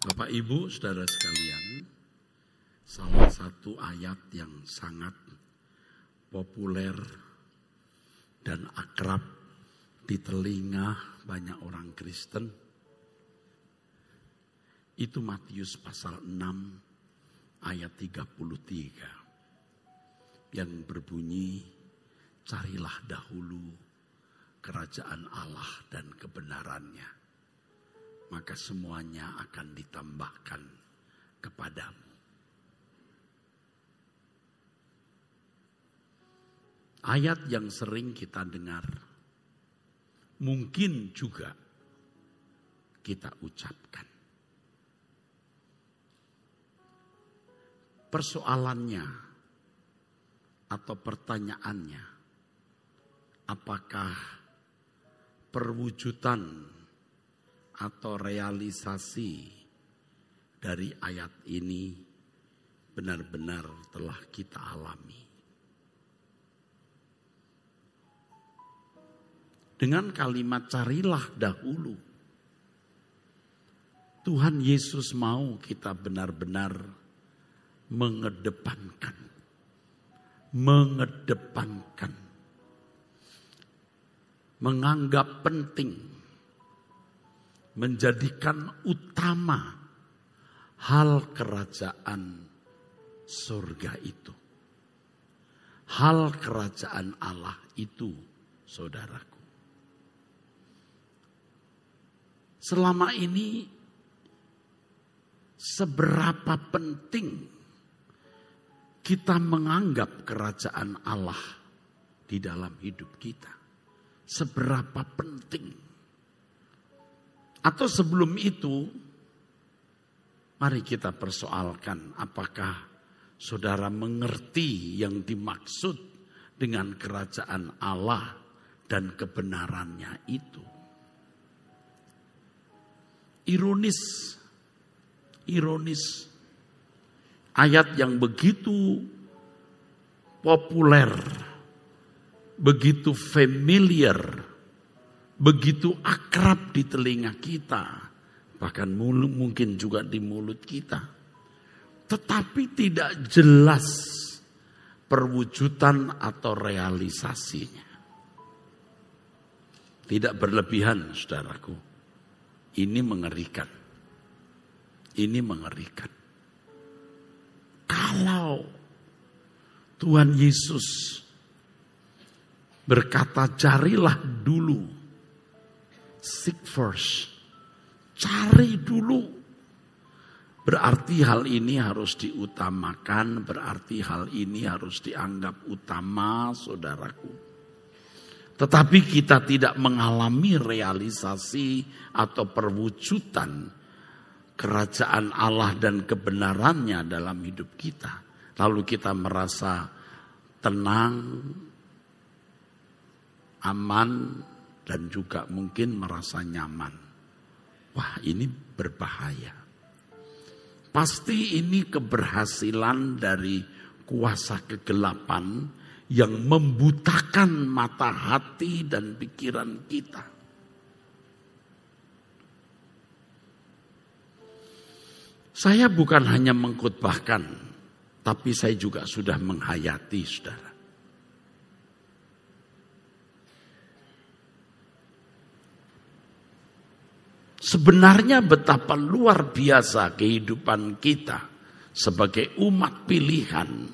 Bapak Ibu, saudara sekalian, salah satu ayat yang sangat populer dan akrab di telinga banyak orang Kristen, itu Matius pasal 6 ayat 33 yang berbunyi, carilah dahulu kerajaan Allah dan kebenarannya, maka semuanya akan ditambahkan kepadamu. Ayat yang sering kita dengar, mungkin juga kita ucapkan. Persoalannya atau pertanyaannya, apakah perwujudan atau realisasi dari ayat ini benar-benar telah kita alami? Dengan kalimat carilah dahulu, Tuhan Yesus mau kita benar-benar mengedepankan, menganggap penting, menjadikan utama hal kerajaan surga itu. Hal kerajaan Allah itu, saudaraku. Selama ini seberapa penting kita menganggap kerajaan Allah di dalam hidup kita? Seberapa penting? Atau sebelum itu, mari kita persoalkan apakah saudara mengerti yang dimaksud dengan kerajaan Allah dan kebenarannya itu. Ironis, ayat yang begitu populer, begitu familiar, begitu akrab di telinga kita, bahkan mungkin juga di mulut kita, tetapi tidak jelas perwujudan atau realisasinya. Tidak berlebihan, saudaraku. Ini mengerikan. Ini mengerikan. Kalau Tuhan Yesus berkata carilah dulu, seek first, cari dulu, berarti hal ini harus diutamakan, berarti hal ini harus dianggap utama, saudaraku. Tetapi kita tidak mengalami realisasi atau perwujudan kerajaan Allah dan kebenarannya dalam hidup kita. Lalu kita merasa tenang, aman, dan juga mungkin merasa nyaman. Wah, ini berbahaya. Pasti ini keberhasilan dari kuasa kegelapan yang membutakan mata hati dan pikiran kita. Saya bukan hanya mengkhotbahkan, tapi saya juga sudah menghayati, saudara. Sebenarnya betapa luar biasa kehidupan kita sebagai umat pilihan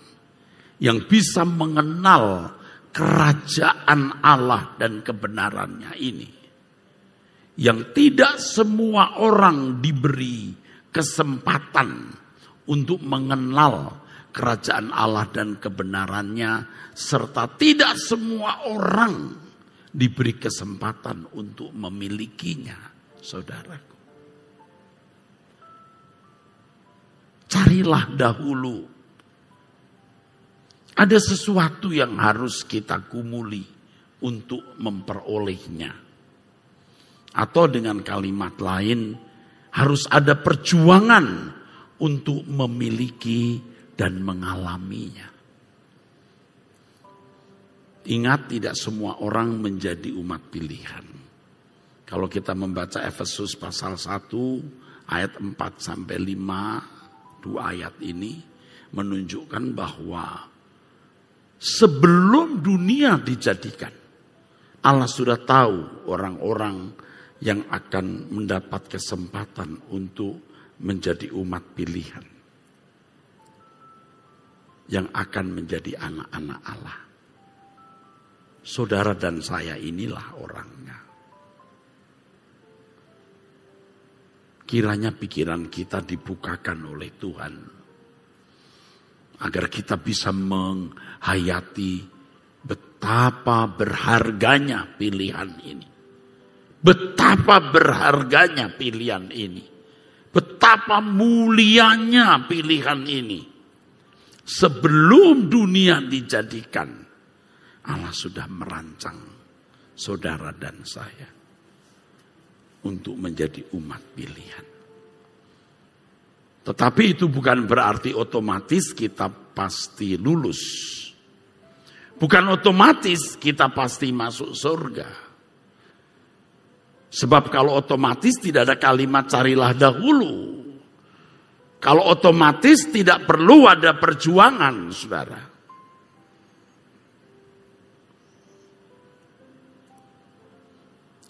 yang bisa mengenal kerajaan Allah dan kebenarannya ini. Yang tidak semua orang diberi kesempatan untuk mengenal kerajaan Allah dan kebenarannya, serta tidak semua orang diberi kesempatan untuk memilikinya, saudaraku. Carilah dahulu. Ada sesuatu yang harus kita gumuli untuk memperolehnya. Atau dengan kalimat lain, harus ada perjuangan untuk memiliki dan mengalaminya. Ingat, tidak semua orang menjadi umat pilihan. Kalau kita membaca Efesus pasal 1 ayat 4 sampai 5, 2 ayat ini menunjukkan bahwa sebelum dunia dijadikan, Allah sudah tahu orang-orang yang akan mendapat kesempatan untuk menjadi umat pilihan, yang akan menjadi anak-anak Allah. Saudara dan saya inilah orangnya. Kiranya pikiran kita dibukakan oleh Tuhan, agar kita bisa menghayati betapa berharganya pilihan ini. Betapa berharganya pilihan ini. Betapa mulianya pilihan ini. Sebelum dunia dijadikan, Allah sudah merancang saudara dan saya untuk menjadi umat pilihan. Tetapi itu bukan berarti otomatis kita pasti lulus. Bukan otomatis kita pasti masuk surga. Sebab kalau otomatis tidak ada kalimat carilah dahulu. Kalau otomatis tidak perlu ada perjuangan, saudara.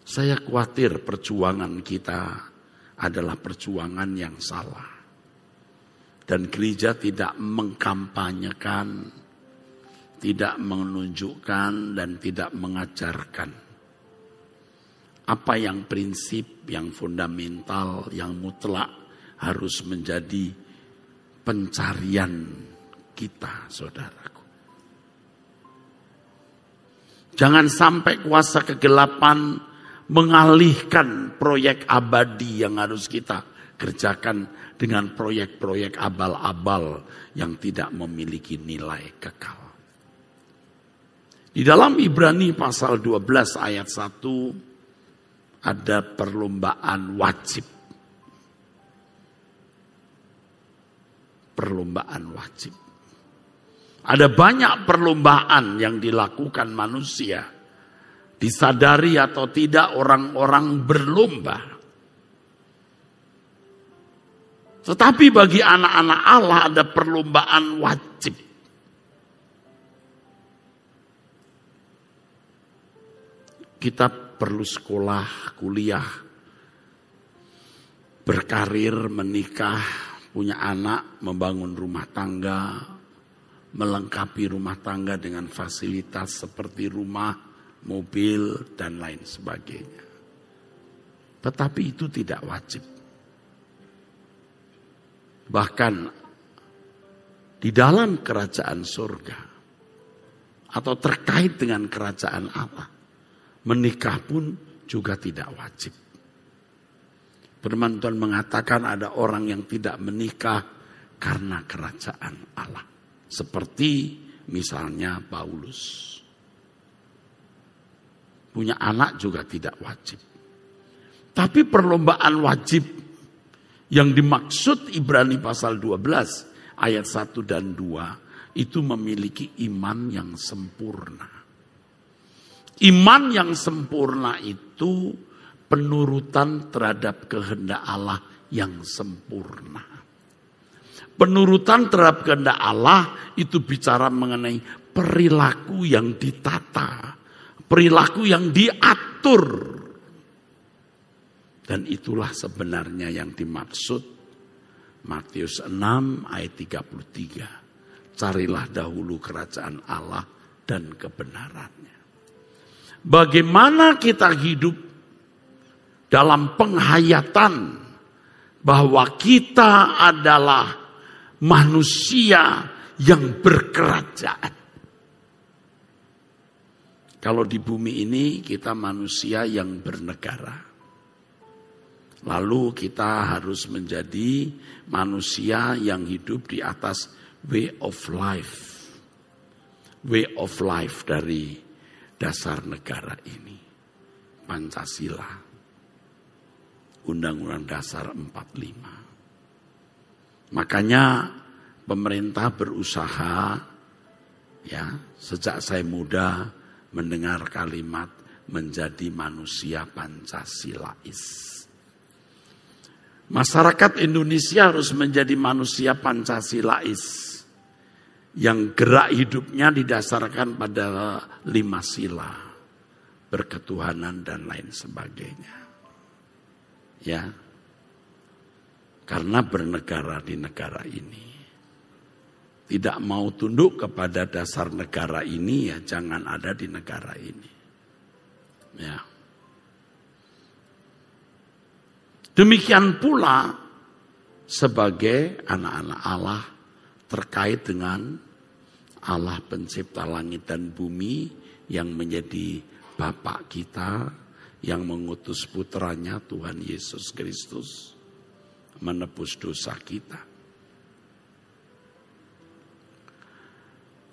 Saya khawatir perjuangan kita adalah perjuangan yang salah. Dan gereja tidak mengkampanyekan, tidak menunjukkan dan tidak mengajarkan apa yang prinsip, yang fundamental, yang mutlak harus menjadi pencarian kita, saudaraku. Jangan sampai kuasa kegelapan mengalihkan proyek abadi yang harus kita kerjakan dengan proyek-proyek abal-abal yang tidak memiliki nilai kekal. Di dalam Ibrani pasal 12 ayat 1 ada perlombaan wajib. Perlombaan wajib. Ada banyak perlombaan yang dilakukan manusia. Disadari atau tidak orang-orang berlomba. Tetapi bagi anak-anak Allah ada perlombaan wajib. Kita perlu sekolah, kuliah, berkarir, menikah, punya anak, membangun rumah tangga, melengkapi rumah tangga dengan fasilitas seperti rumah, mobil, dan lain sebagainya. Tetapi itu tidak wajib. Bahkan di dalam kerajaan surga atau terkait dengan kerajaan Allah, menikah pun juga tidak wajib. Firman Tuhan mengatakan ada orang yang tidak menikah karena kerajaan Allah. Seperti misalnya Paulus. Punya anak juga tidak wajib. Tapi perlombaan wajib yang dimaksud Ibrani pasal 12 ayat 1 dan 2 itu memiliki iman yang sempurna. Iman yang sempurna itu penurutan terhadap kehendak Allah yang sempurna. Penurutan terhadap kehendak Allah itu bicara mengenai perilaku yang ditata, perilaku yang diatur. Dan itulah sebenarnya yang dimaksud Matius 6 ayat 33. Carilah dahulu kerajaan Allah dan kebenarannya. Bagaimana kita hidup dalam penghayatan bahwa kita adalah manusia yang berkerajaan. Kalau di bumi ini kita manusia yang bernegara. Lalu kita harus menjadi manusia yang hidup di atas way of life. Way of life dari dasar negara ini. Pancasila. Undang-Undang Dasar 45. Makanya pemerintah berusaha ya sejak saya muda mendengar kalimat menjadi manusia Pancasilais. Masyarakat Indonesia harus menjadi manusia Pancasilais yang gerak hidupnya didasarkan pada 5 sila, berketuhanan dan lain sebagainya. Ya. Karena bernegara di negara ini. Tidak mau tunduk kepada dasar negara ini, ya jangan ada di negara ini. Ya. Demikian pula sebagai anak-anak Allah terkait dengan Allah pencipta langit dan bumi yang menjadi Bapa kita, yang mengutus putranya Tuhan Yesus Kristus menebus dosa kita.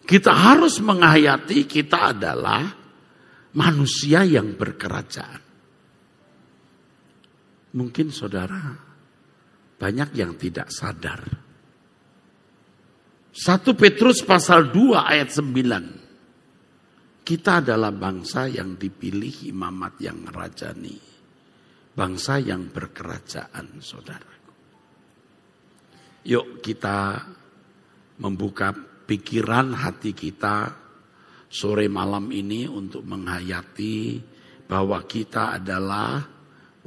Kita harus menghayati kita adalah manusia yang berkerajaan. Mungkin saudara banyak yang tidak sadar. 1 Petrus pasal 2 ayat 9. Kita adalah bangsa yang dipilih, imamat yang ngerajani. Bangsa yang berkerajaan, saudaraku. Yuk kita membuka pikiran hati kita sore malam ini untuk menghayati bahwa kita adalah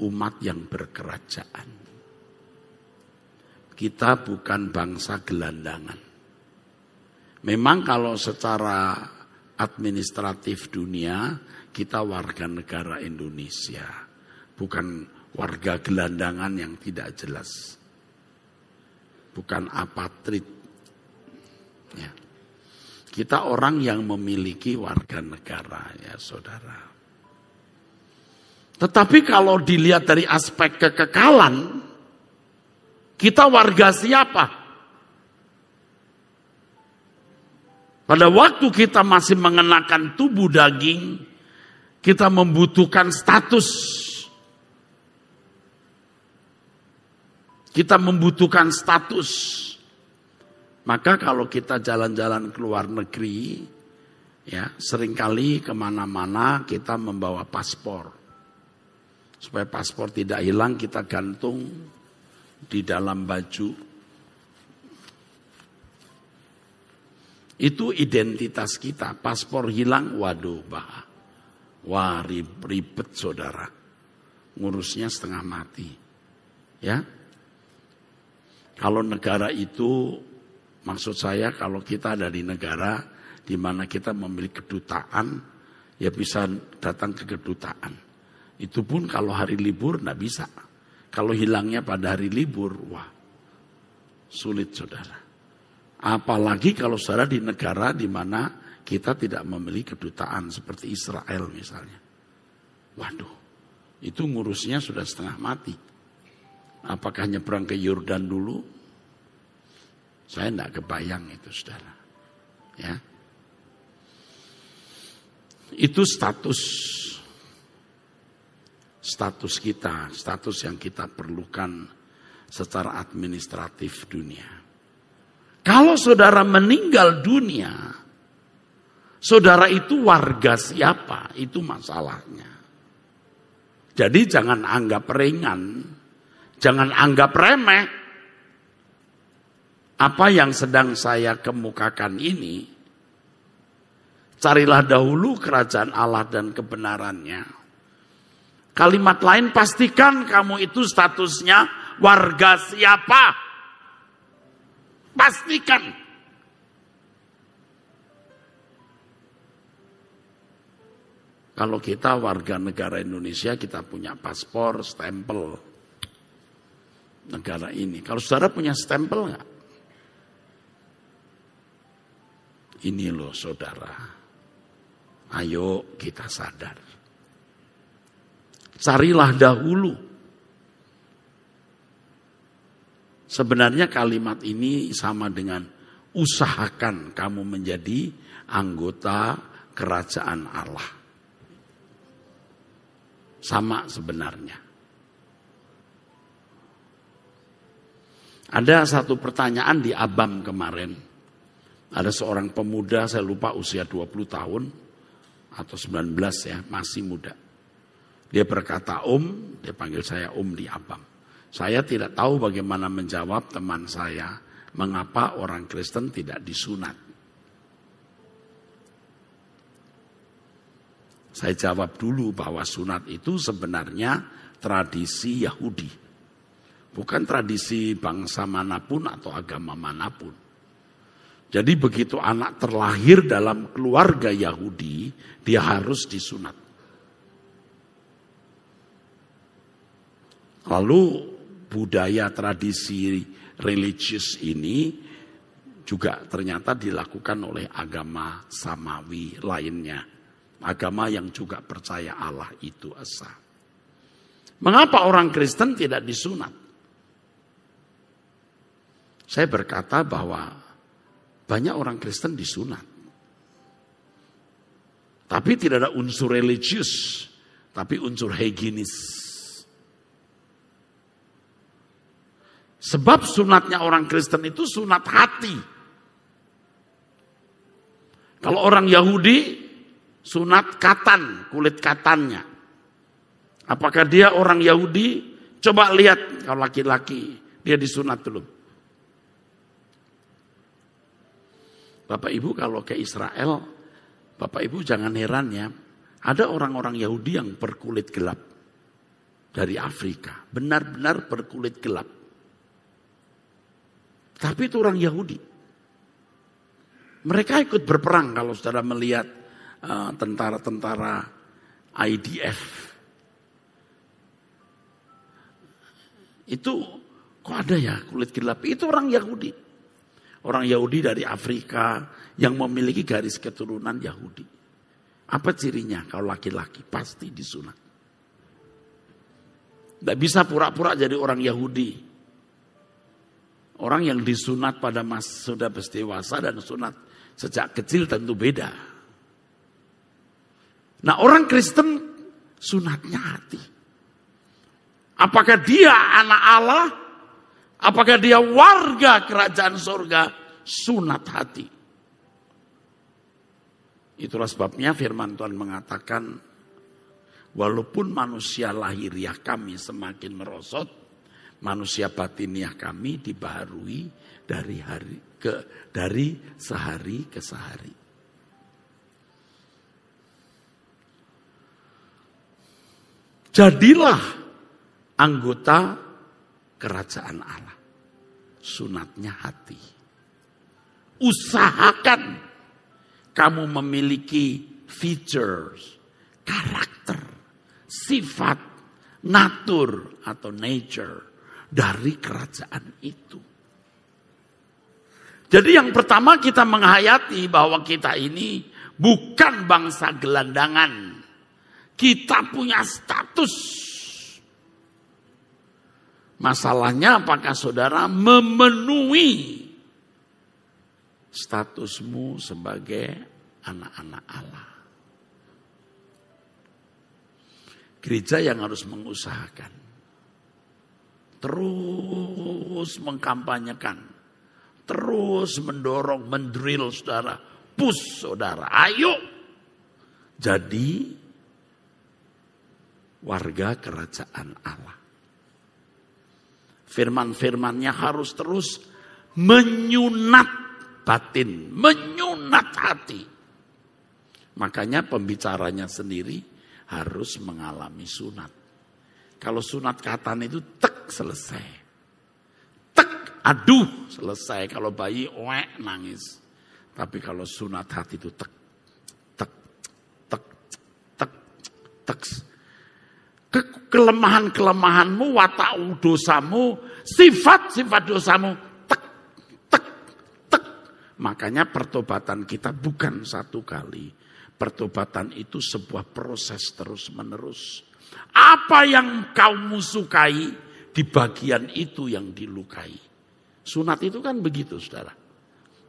umat yang berkerajaan. Kita bukan bangsa gelandangan. Memang kalau secara administratif dunia kita warga negara Indonesia, bukan warga gelandangan yang tidak jelas. Bukan apatrid. Ya. Kita orang yang memiliki warga negara, ya saudara. Tetapi kalau dilihat dari aspek kekekalan, kita warga siapa? Pada waktu kita masih mengenakan tubuh daging, kita membutuhkan status. Kita membutuhkan status. Maka kalau kita jalan-jalan ke luar negeri, ya seringkali kemana-mana kita membawa paspor. Supaya paspor tidak hilang kita gantung di dalam baju. Itu identitas kita. Paspor hilang, waduh bah. Wah ribet saudara. Ngurusnya setengah mati. Ya. Kalau negara itu, maksud saya kalau kita ada di negara di mana kita memiliki kedutaan, ya bisa datang ke kedutaan. Itu pun kalau hari libur enggak bisa. Kalau hilangnya pada hari libur, wah sulit saudara. Apalagi kalau saudara di negara di mana kita tidak memiliki kedutaan seperti Israel misalnya. Waduh, itu ngurusnya sudah setengah mati. Apakah nyebrang ke Yordan dulu? Saya tidak kebayang itu saudara. Ya. Itu status kita, status yang kita perlukan secara administratif dunia. Kalau saudara meninggal dunia, saudara itu warga siapa? Itu masalahnya. Jadi jangan anggap ringan, jangan anggap remeh. Apa yang sedang saya kemukakan ini, carilah dahulu kerajaan Allah dan kebenarannya. Kalimat lain, pastikan kamu itu statusnya warga siapa. Pastikan. Kalau kita warga negara Indonesia, kita punya paspor, stempel negara ini. Kalau saudara punya stempel enggak? Ini loh saudara, ayo kita sadar. Carilah dahulu. Sebenarnya kalimat ini sama dengan usahakan kamu menjadi anggota kerajaan Allah. Sama sebenarnya. Ada satu pertanyaan di Abam kemarin. Ada seorang pemuda, saya lupa usia 20 tahun atau 19 ya, masih muda. Dia berkata, dia panggil saya di Abam. Saya tidak tahu bagaimana menjawab teman saya, mengapa orang Kristen tidak disunat. Saya jawab dulu bahwa sunat itu sebenarnya tradisi Yahudi. Bukan tradisi bangsa manapun atau agama manapun. Jadi begitu anak terlahir dalam keluarga Yahudi, dia harus disunat. Lalu budaya tradisi religius ini juga ternyata dilakukan oleh agama samawi lainnya. Agama yang juga percaya Allah itu esa. Mengapa orang Kristen tidak disunat? Saya berkata bahwa banyak orang Kristen disunat. Tapi tidak ada unsur religius, tapi unsur higienis. Sebab sunatnya orang Kristen itu sunat hati. Kalau orang Yahudi, sunat katan, kulit katannya. Apakah dia orang Yahudi? Coba lihat kalau laki-laki, dia disunat belum? Bapak Ibu kalau ke Israel, Bapak Ibu jangan heran ya. Ada orang-orang Yahudi yang berkulit gelap. Dari Afrika, benar-benar berkulit gelap. Tapi itu orang Yahudi. Mereka ikut berperang kalau saudara melihat tentara-tentara IDF. Itu kok ada ya kulit gelap? Itu orang Yahudi. Orang Yahudi dari Afrika yang memiliki garis keturunan Yahudi. Apa cirinya kalau laki-laki? Pasti disunat. Tidak bisa pura-pura jadi orang Yahudi. Orang yang disunat pada sudah dewasa dan sunat sejak kecil tentu beda. Nah orang Kristen sunatnya hati. Apakah dia anak Allah? Apakah dia warga kerajaan surga? Sunat hati. Itulah sebabnya firman Tuhan mengatakan, walaupun manusia lahiriah kami semakin merosot, manusia batiniah kami dibaharui dari sehari ke sehari. Jadilah anggota kerajaan Allah. Sunatnya hati. Usahakan kamu memiliki features, karakter, sifat, natur atau nature dari kerajaan itu. Jadi yang pertama kita menghayati bahwa kita ini bukan bangsa gelandangan. Kita punya status. Masalahnya apakah saudara memenuhi statusmu sebagai anak-anak Allah? Gereja yang harus mengusahakan. Terus mengkampanyekan. Terus mendorong, mendrill saudara. Push saudara, ayo. Jadi warga kerajaan Allah. Firman-firmannya harus terus menyunat batin, menyunat hati. Makanya pembicaranya sendiri harus mengalami sunat. Kalau sunat katan itu tek selesai. Tek aduh selesai. Kalau bayi oek nangis. Tapi kalau sunat hati itu tek tek tek tek tek. Kelemahan-kelemahanmu, watak dosamu, sifat-sifat dosamu, tek, tek, tek. Makanya pertobatan kita bukan satu kali. Pertobatan itu sebuah proses terus-menerus. Apa yang kamu sukai, di bagian itu yang dilukai. Sunat itu kan begitu, saudara.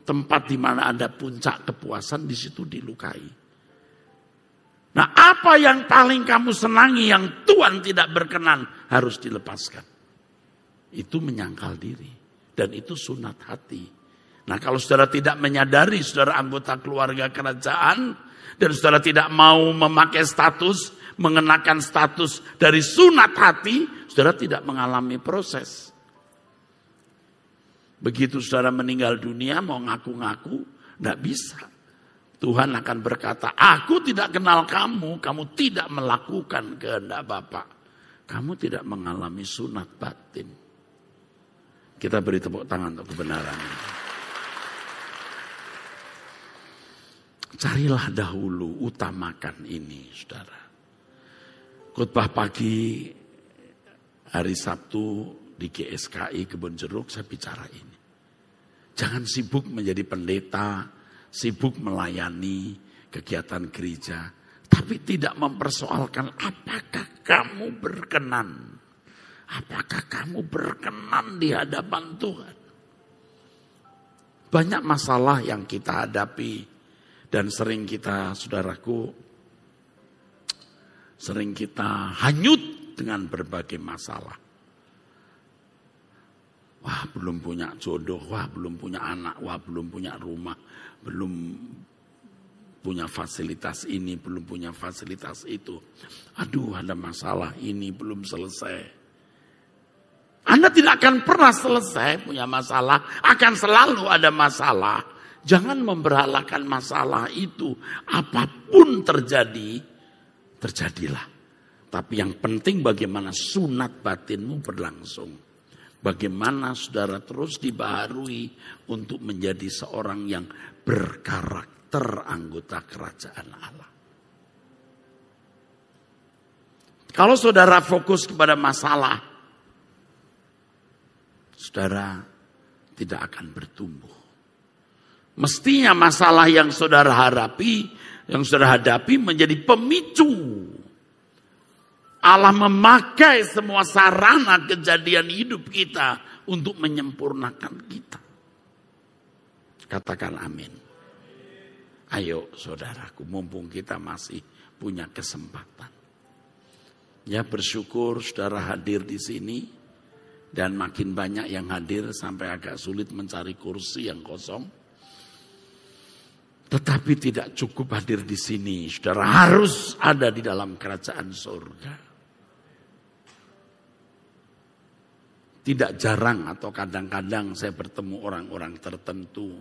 Tempat di mana ada puncak kepuasan, di situ dilukai. Nah apa yang paling kamu senangi yang Tuhan tidak berkenan harus dilepaskan. Itu menyangkal diri. Dan itu sunat hati. Nah kalau saudara tidak menyadari saudara anggota keluarga kerajaan. Dan saudara tidak mau memakai status mengenakan status dari sunat hati, saudara tidak mengalami proses. Begitu saudara meninggal dunia mau ngaku-ngaku, tidak bisa. Tuhan akan berkata, aku tidak kenal kamu, kamu tidak melakukan kehendak Bapa. Kamu tidak mengalami sunat batin. Kita beri tepuk tangan untuk kebenaran ini. Carilah dahulu, utamakan ini, saudara. Khotbah pagi hari Sabtu di GSKI Kebon Jeruk saya bicara ini. Jangan sibuk menjadi pendeta, sibuk melayani kegiatan gereja, tapi tidak mempersoalkan apakah kamu berkenan. Apakah kamu berkenan di hadapan Tuhan? Banyak masalah yang kita hadapi dan sering kita, saudaraku, sering kita hanyut dengan berbagai masalah. Wah, belum punya jodoh, wah belum punya anak, wah belum punya rumah, belum punya fasilitas ini, belum punya fasilitas itu. Aduh, ada masalah ini belum selesai. Anda tidak akan pernah selesai punya masalah, akan selalu ada masalah. Jangan memberhalakan masalah itu. Apapun terjadi, terjadilah. Tapi yang penting bagaimana sunat batinmu berlangsung. Bagaimana saudara terus dibaharui untuk menjadi seorang yang berkarakter anggota kerajaan Allah. Kalau saudara fokus kepada masalah, saudara tidak akan bertumbuh. Mestinya masalah yang saudara hadapi menjadi pemicu. Allah memakai semua sarana kejadian hidup kita untuk menyempurnakan kita. Katakan amin. Ayo saudaraku, mumpung kita masih punya kesempatan. Ya, bersyukur saudara hadir di sini. Dan makin banyak yang hadir sampai agak sulit mencari kursi yang kosong. Tetapi tidak cukup hadir di sini. Saudara harus ada di dalam kerajaan surga. Tidak jarang atau kadang-kadang saya bertemu orang-orang tertentu.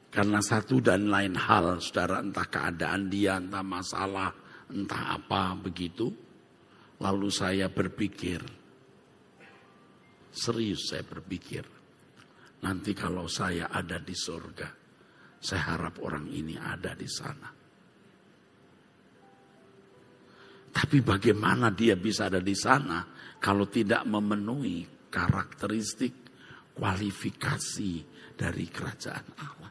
Karena satu dan lain hal, saudara, entah keadaan dia, entah masalah, entah apa begitu. Lalu saya berpikir, serius saya berpikir, nanti kalau saya ada di surga, saya harap orang ini ada di sana. Tapi bagaimana dia bisa ada di sana kalau tidak memenuhi karakteristik kualifikasi dari kerajaan Allah?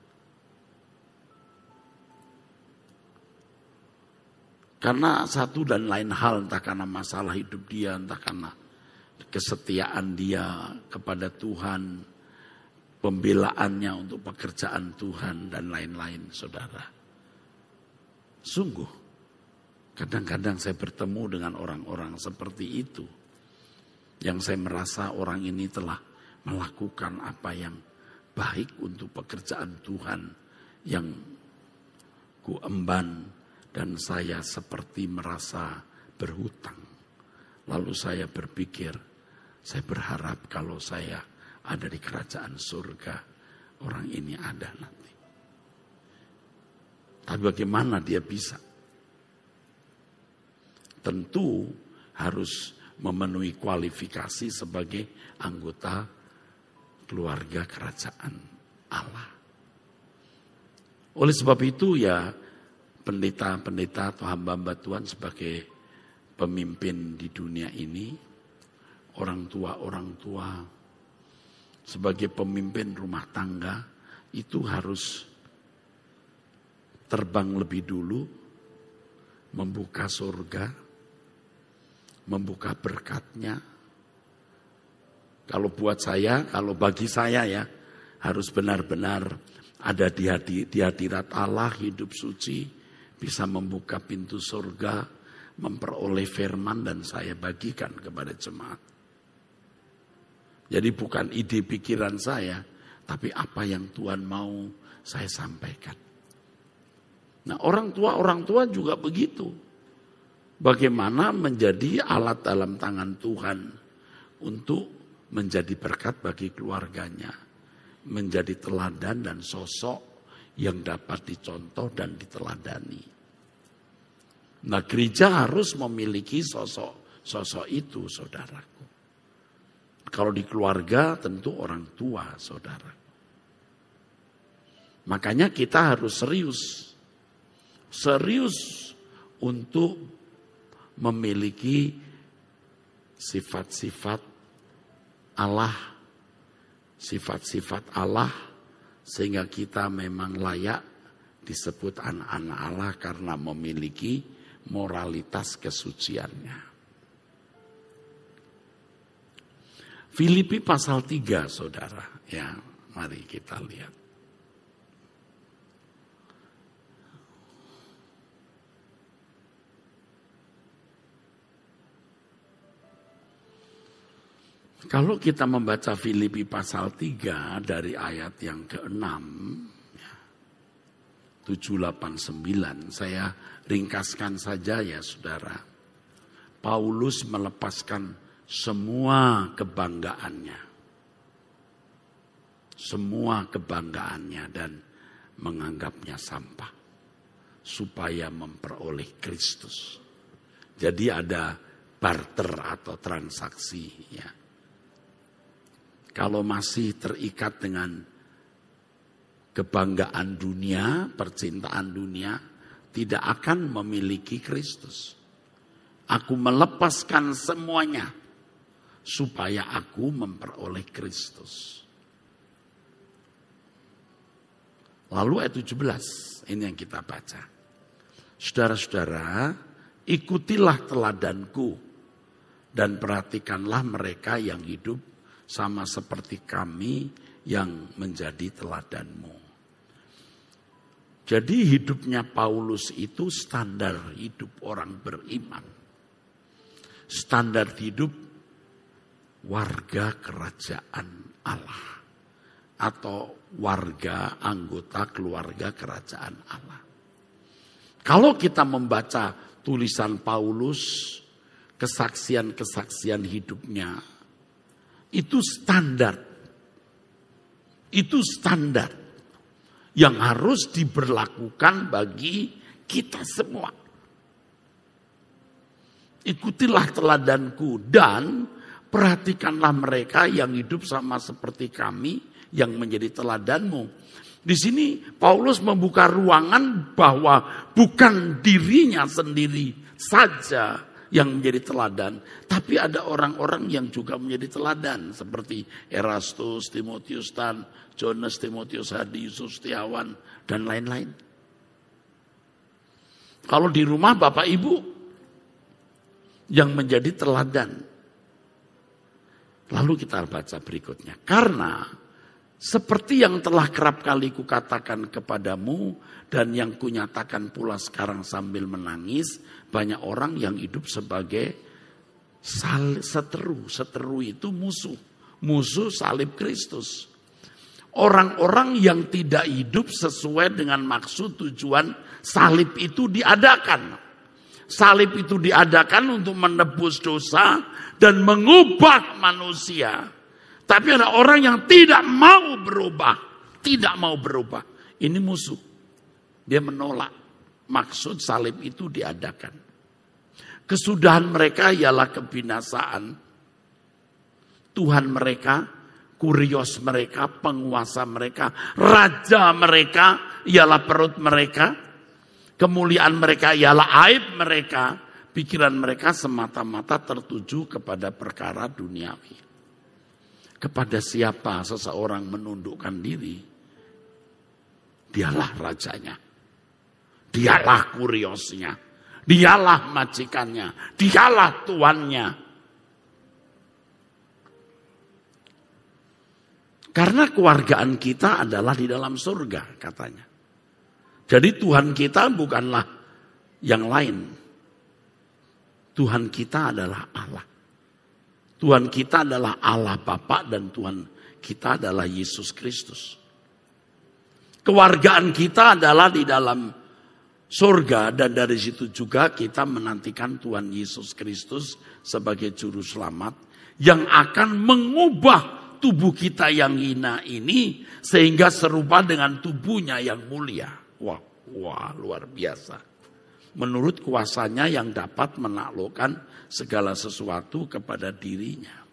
Karena satu dan lain hal, entah karena masalah hidup dia, entah karena kesetiaan dia kepada Tuhan, pembelaannya untuk pekerjaan Tuhan dan lain-lain, saudara. Sungguh, kadang-kadang saya bertemu dengan orang-orang seperti itu, yang saya merasa orang ini telah melakukan apa yang baik untuk pekerjaan Tuhan yang kuemban, dan saya seperti merasa berhutang. Lalu saya berpikir, saya berharap kalau saya ada di kerajaan surga, orang ini ada nanti. Tapi bagaimana dia bisa? Tentu harus memenuhi kualifikasi sebagai anggota keluarga kerajaan Allah. Oleh sebab itu ya, pendeta-pendeta atau hamba-hamba Tuhan sebagai pemimpin di dunia ini, orang tua, sebagai pemimpin rumah tangga, itu harus terbang lebih dulu, membuka surga, membuka berkatnya. Kalau buat saya, kalau bagi saya ya, harus benar-benar ada di hadirat Allah, hidup suci, bisa membuka pintu surga, memperoleh firman dan saya bagikan kepada jemaat. Jadi bukan ide pikiran saya, tapi apa yang Tuhan mau saya sampaikan. Nah, orang tua juga begitu. Bagaimana menjadi alat dalam tangan Tuhan untuk menjadi berkat bagi keluarganya. Menjadi teladan dan sosok yang dapat dicontoh dan diteladani. Nah, gereja harus memiliki sosok itu, saudaraku. Kalau di keluarga tentu orang tua, saudara. Makanya kita harus serius untuk memiliki sifat-sifat Allah, sehingga kita memang layak disebut anak-anak Allah karena memiliki moralitas kesuciannya. Filipi pasal 3, saudara. Ya, mari kita lihat. Kalau kita membaca Filipi pasal 3 dari ayat yang ke-6, 7, 8, 9, saya ringkaskan saja ya saudara. Paulus melepaskan semua kebanggaannya dan menganggapnya sampah supaya memperoleh Kristus. Jadi ada barter atau transaksi ya. Kalau masih terikat dengan kebanggaan dunia, percintaan dunia, tidak akan memiliki Kristus. Aku melepaskan semuanya supaya aku memperoleh Kristus. Lalu ayat 17, ini yang kita baca. Saudara-saudara, ikutilah teladanku dan perhatikanlah mereka yang hidup sama seperti kami yang menjadi teladanmu. Jadi hidupnya Paulus itu standar hidup orang beriman. Standar hidup warga kerajaan Allah. Atau warga anggota keluarga kerajaan Allah. Kalau kita membaca tulisan Paulus, kesaksian-kesaksian hidupnya, itu standar yang harus diberlakukan bagi kita semua. Ikutilah teladanku dan perhatikanlah mereka yang hidup sama seperti kami yang menjadi teladanmu. Di sini Paulus membuka ruangan bahwa bukan dirinya sendiri saja yang menjadi teladan, tapi ada orang-orang yang juga menjadi teladan seperti Erastus, Timotius Tan, Jonas, Timotius Hadi, Yusuf Setiawan dan lain-lain. Kalau di rumah Bapak Ibu yang menjadi teladan. Lalu kita baca berikutnya. Karena seperti yang telah kerap kali kukatakan kepadamu dan yang kunyatakan pula sekarang sambil menangis, banyak orang yang hidup sebagai seteru. Seteru itu musuh. Musuh salib Kristus. Orang-orang yang tidak hidup sesuai dengan maksud tujuan salib itu diadakan. Salib itu diadakan untuk menebus dosa dan mengubah manusia. Tapi ada orang yang tidak mau berubah. Tidak mau berubah. Ini musuh. Dia menolak. Maksud salib itu diadakan. Kesudahan mereka ialah kebinasaan. Tuhan mereka, kurios mereka, penguasa mereka, raja mereka ialah perut mereka. Kemuliaan mereka ialah aib mereka. Pikiran mereka semata-mata tertuju kepada perkara duniawi. Kepada siapa seseorang menundukkan diri, dialah rajanya. Dialah kuriosnya. Dialah majikannya. Dialah tuannya. Karena keluargaan kita adalah di dalam surga katanya. Jadi Tuhan kita bukanlah yang lain. Tuhan kita adalah Allah. Tuhan kita adalah Allah Bapa dan Tuhan kita adalah Yesus Kristus. Kewargaan kita adalah di dalam surga, dan dari situ juga kita menantikan Tuhan Yesus Kristus sebagai juru selamat yang akan mengubah tubuh kita yang hina ini sehingga serupa dengan tubuhnya yang mulia. Wah, luar biasa. Menurut kuasanya yang dapat menaklukkan segala sesuatu kepada dirinya.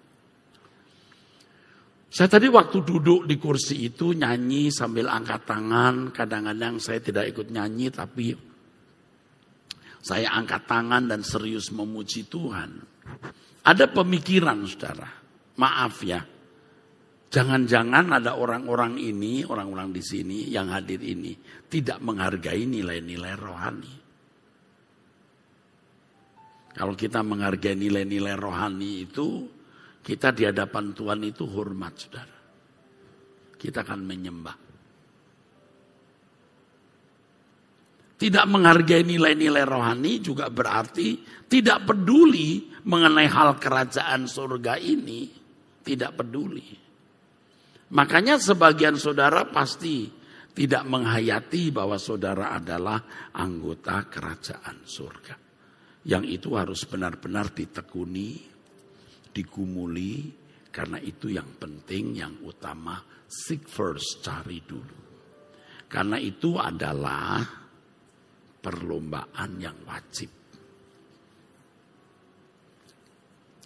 Saya tadi waktu duduk di kursi itu nyanyi sambil angkat tangan. Kadang-kadang saya tidak ikut nyanyi tapi saya angkat tangan dan serius memuji Tuhan. Ada pemikiran saudara, maaf ya. Jangan-jangan ada orang-orang ini, orang-orang di sini yang hadir ini tidak menghargai nilai-nilai rohani. Kalau kita menghargai nilai-nilai rohani itu, kita di hadapan Tuhan itu hormat, saudara. Kita akan menyembah. Tidak menghargai nilai-nilai rohani juga berarti tidak peduli mengenai hal kerajaan surga ini. Tidak peduli. Makanya sebagian saudara pasti tidak menghayati bahwa saudara adalah anggota kerajaan surga. Yang itu harus benar-benar ditekuni, digumuli, karena itu yang penting, yang utama, seek first, cari dulu. Karena itu adalah perlombaan yang wajib.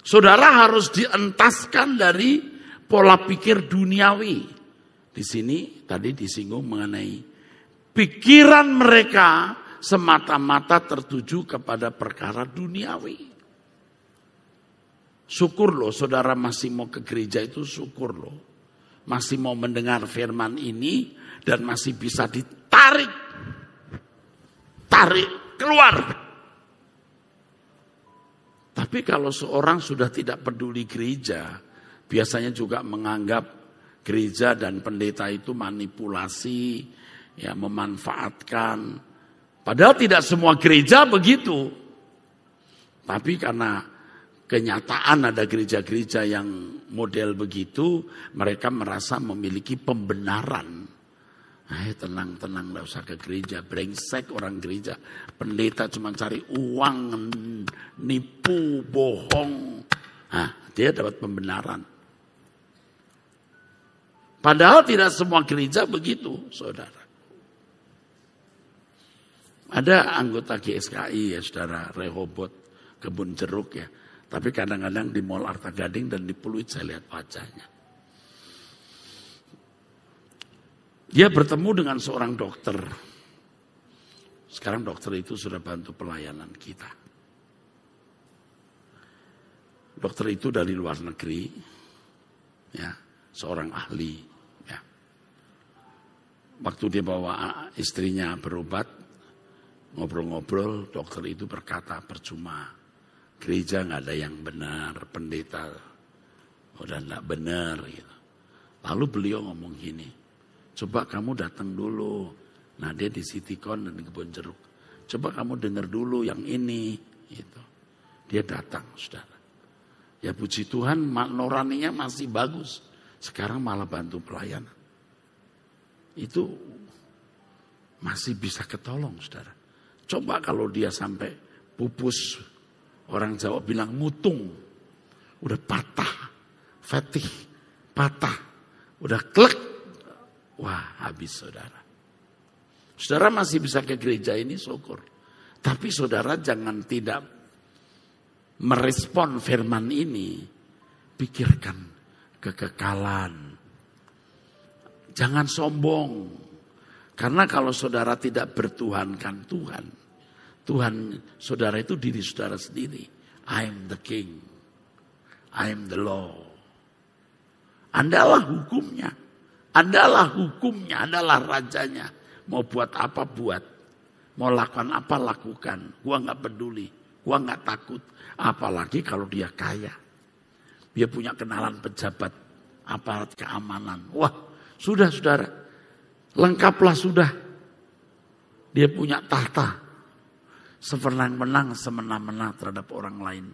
Saudara harus dientaskan dari pola pikir duniawi. Di sini tadi disinggung mengenai pikiran mereka semata-mata tertuju kepada perkara duniawi. Syukur loh saudara masih mau ke gereja itu, syukur loh. Masih mau mendengar firman ini dan masih bisa tarik keluar. Tapi kalau seorang sudah tidak peduli gereja, biasanya juga menganggap gereja dan pendeta itu manipulasi, ya memanfaatkan. Padahal tidak semua gereja begitu. Tapi karena kenyataan ada gereja-gereja yang model begitu, mereka merasa memiliki pembenaran. Tenang, gak usah ke gereja, brengsek orang gereja. Pendeta cuma cari uang, nipu, bohong. Dia dapat pembenaran. Padahal tidak semua gereja begitu, saudara. Ada anggota GSKI ya, saudara, Rehobot, Kebun Jeruk ya. Tapi kadang-kadang di Mall Arta Gading dan di Pluit saya lihat wajahnya. Dia bertemu dengan seorang dokter. Sekarang dokter itu sudah bantu pelayanan kita. Dokter itu dari luar negeri, ya, seorang ahli. Ya. Waktu dia bawa istrinya berobat, ngobrol-ngobrol, dokter itu berkata percuma. Gereja nggak ada yang benar, pendeta udah nggak benar. Gitu. Lalu beliau ngomong gini, coba kamu datang dulu. Nah dia di Citycon dan di Kebun Jeruk. Coba kamu dengar dulu yang ini. Gitu. Dia datang, saudara. Ya puji Tuhan, nuraninya masih bagus. Sekarang malah bantu pelayanan. Itu masih bisa ketolong, saudara. Coba kalau dia sampai pupus, orang Jawa bilang mutung, udah patah, fatih, patah, udah klek, wah habis saudara. Saudara masih bisa ke gereja ini, syukur. Tapi saudara jangan tidak merespon firman ini, pikirkan kekekalan. Jangan sombong, karena kalau saudara tidak bertuhankan Tuhan saudara itu diri saudara sendiri. I am the king. I am the law. Andalah hukumnya. Andalah hukumnya. Andalah rajanya. Mau buat apa buat. Mau lakukan apa lakukan. Gua gak peduli. Gua gak takut. Apalagi kalau dia kaya. Dia punya kenalan pejabat. Aparat keamanan. Wah sudah saudara. Lengkaplah sudah. Dia punya tahta. Sewenang-wenang, semena-mena terhadap orang lain.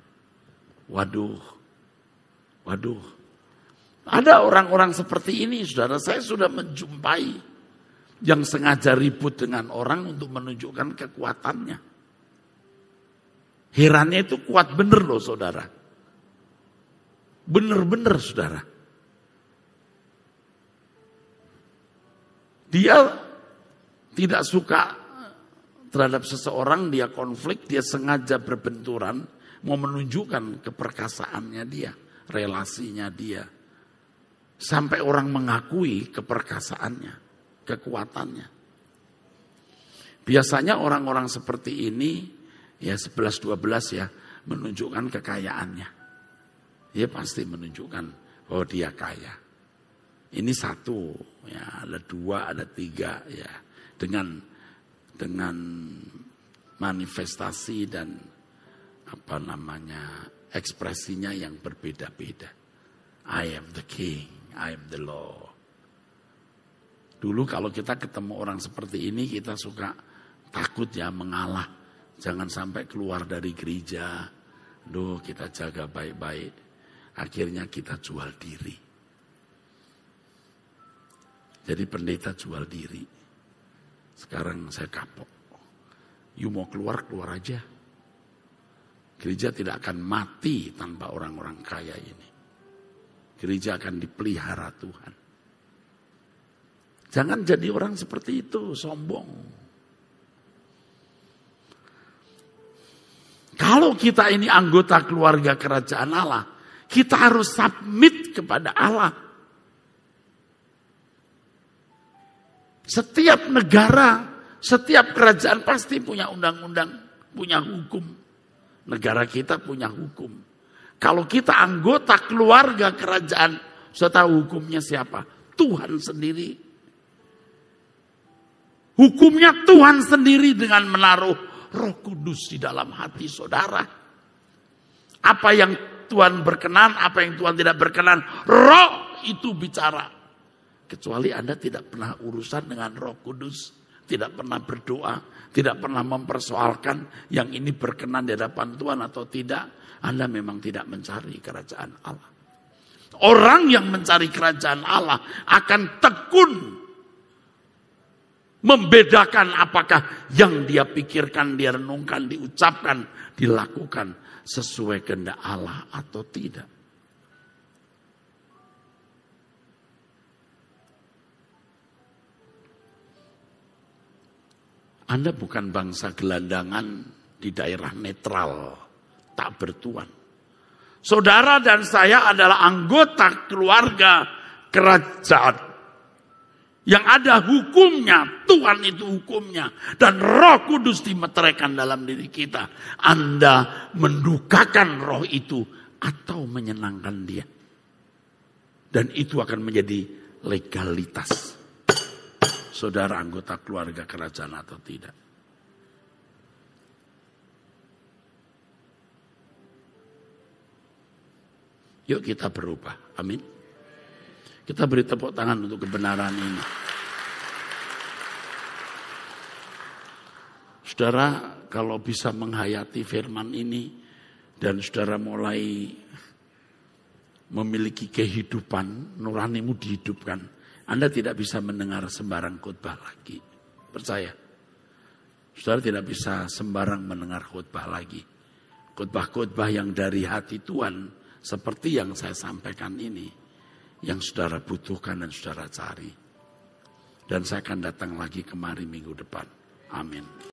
Waduh. Ada orang-orang seperti ini, saudara. Saya sudah menjumpai. Yang sengaja ribut dengan orang untuk menunjukkan kekuatannya. Herannya itu kuat bener loh saudara. Bener-bener saudara. Dia tidak suka terhadap seseorang, dia konflik, dia sengaja berbenturan, mau menunjukkan keperkasaannya dia, relasinya dia. Sampai orang mengakui keperkasaannya, kekuatannya. Biasanya orang-orang seperti ini, ya 11-12 ya, menunjukkan kekayaannya. Dia pasti menunjukkan bahwa dia kaya. Ini satu, ya ada dua, ada tiga, ya dengan manifestasi dan ekspresinya yang berbeda-beda. I am the king, I am the law. Dulu kalau kita ketemu orang seperti ini kita suka takut ya mengalah. Jangan sampai keluar dari gereja. Kita jaga baik-baik. Akhirnya kita jual diri. Jadi pendeta jual diri. Sekarang saya kapok. You mau keluar, keluar aja. Gereja tidak akan mati tanpa orang-orang kaya ini. Gereja akan dipelihara Tuhan. Jangan jadi orang seperti itu, sombong. Kalau kita ini anggota keluarga kerajaan Allah, kita harus submit kepada Allah. Setiap negara, setiap kerajaan pasti punya undang-undang, punya hukum. Negara kita punya hukum. Kalau kita anggota keluarga kerajaan, sudah tahu hukumnya siapa? Tuhan sendiri. Hukumnya Tuhan sendiri dengan menaruh Roh Kudus di dalam hati saudara. Apa yang Tuhan berkenan, apa yang Tuhan tidak berkenan, Roh itu bicara. Kecuali Anda tidak pernah urusan dengan Roh Kudus, tidak pernah berdoa, tidak pernah mempersoalkan yang ini berkenan di hadapan Tuhan atau tidak, Anda memang tidak mencari kerajaan Allah. Orang yang mencari kerajaan Allah akan tekun membedakan apakah yang dia pikirkan, dia renungkan, diucapkan, dilakukan sesuai kehendak Allah atau tidak. Anda bukan bangsa gelandangan di daerah netral, tak bertuan. Saudara dan saya adalah anggota keluarga kerajaan. Yang ada hukumnya, Tuhan itu hukumnya. Dan Roh Kudus dimeteraikan dalam diri kita. Anda mendukakan roh itu atau menyenangkan dia. Dan itu akan menjadi legalitas. Saudara anggota keluarga kerajaan atau tidak. Yuk kita berubah. Amin. Kita beri tepuk tangan untuk kebenaran ini. Saudara, kalau bisa menghayati firman ini dan saudara mulai memiliki kehidupan, nuranimu dihidupkan, Anda tidak bisa mendengar sembarang khotbah lagi. Percaya. Saudara tidak bisa sembarang mendengar khotbah lagi. Khotbah-khotbah yang dari hati Tuhan seperti yang saya sampaikan ini, yang saudara butuhkan dan saudara cari. Dan saya akan datang lagi kemari minggu depan. Amin.